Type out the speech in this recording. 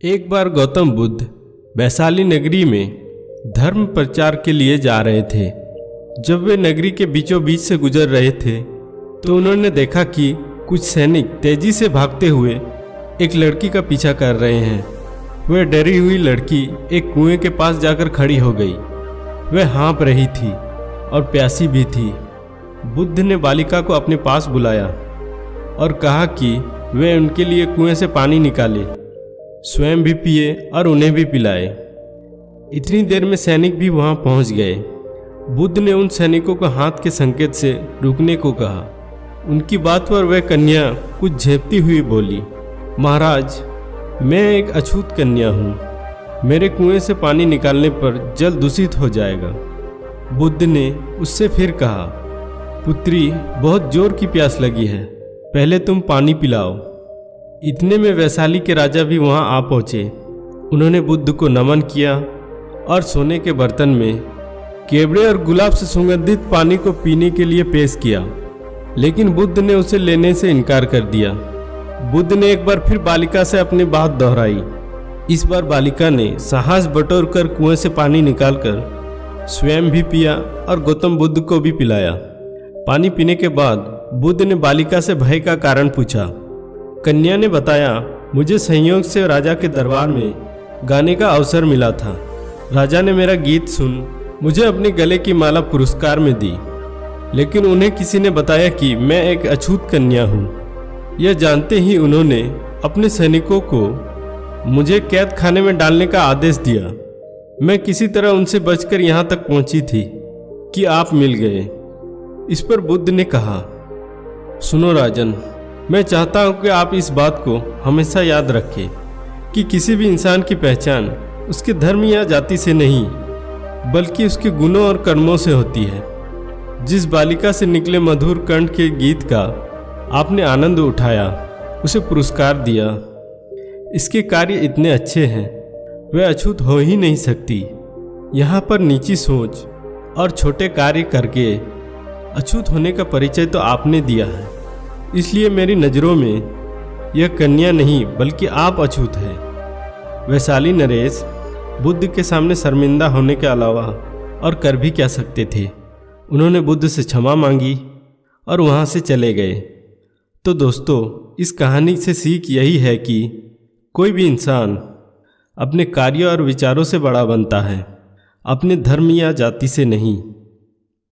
एक बार गौतम बुद्ध वैशाली नगरी में धर्म प्रचार के लिए जा रहे थे। जब वे नगरी के बीचों बीच से गुजर रहे थे तो उन्होंने देखा कि कुछ सैनिक तेजी से भागते हुए एक लड़की का पीछा कर रहे हैं। वह डरी हुई लड़की एक कुएं के पास जाकर खड़ी हो गई। वह हाँफ रही थी और प्यासी भी थी। बुद्ध ने बालिका को अपने पास बुलाया और कहा कि वे उनके लिए कुएं से पानी निकाले, स्वयं भी पिए और उन्हें भी पिलाए। इतनी देर में सैनिक भी वहां पहुंच गए। बुद्ध ने उन सैनिकों को हाथ के संकेत से रुकने को कहा। उनकी बात पर वह कन्या कुछ झेपती हुई बोली, महाराज, मैं एक अछूत कन्या हूँ। मेरे कुएं से पानी निकालने पर जल दूषित हो जाएगा। बुद्ध ने उससे फिर कहा, पुत्री, बहुत जोर की प्यास लगी है, पहले तुम पानी पिलाओ। इतने में वैशाली के राजा भी वहां आ पहुंचे। उन्होंने बुद्ध को नमन किया और सोने के बर्तन में केवड़े और गुलाब से सुगंधित पानी को पीने के लिए पेश किया, लेकिन बुद्ध ने उसे लेने से इनकार कर दिया। बुद्ध ने एक बार फिर बालिका से अपनी बात दोहराई। इस बार बालिका ने साहस बटोरकर कुएं से पानी निकालकर स्वयं भी पिया और गौतम बुद्ध को भी पिलाया। पानी पीने के बाद बुद्ध ने बालिका से भय का कारण पूछा। कन्या ने बताया, मुझे संयोग से राजा के दरबार में गाने का अवसर मिला था। राजा ने मेरा गीत सुन मुझे अपने गले की माला पुरस्कार में दी, लेकिन उन्हें किसी ने बताया कि मैं एक अछूत कन्या हूँ। यह जानते ही उन्होंने अपने सैनिकों को मुझे कैद खाने में डालने का आदेश दिया। मैं किसी तरह उनसे बचकर यहाँ तक पहुँची थी कि आप मिल गए। इस पर बुद्ध ने कहा, सुनो राजन, मैं चाहता हूँ कि आप इस बात को हमेशा याद रखें कि किसी भी इंसान की पहचान उसके धर्म या जाति से नहीं, बल्कि उसके गुणों और कर्मों से होती है। जिस बालिका से निकले मधुर कंठ के गीत का आपने आनंद उठाया, उसे पुरस्कार दिया, इसके कार्य इतने अच्छे हैं, वह अछूत हो ही नहीं सकती। यहाँ पर नीची सोच और छोटे कार्य करके अछूत होने का परिचय तो आपने दिया है। इसलिए मेरी नज़रों में यह कन्या नहीं बल्कि आप अछूत हैं। वैशाली नरेश बुद्ध के सामने शर्मिंदा होने के अलावा और कर भी क्या सकते थे। उन्होंने बुद्ध से क्षमा मांगी और वहाँ से चले गए। तो दोस्तों, इस कहानी से सीख यही है कि कोई भी इंसान अपने कार्यों और विचारों से बड़ा बनता है, अपने धर्म या जाति से नहीं।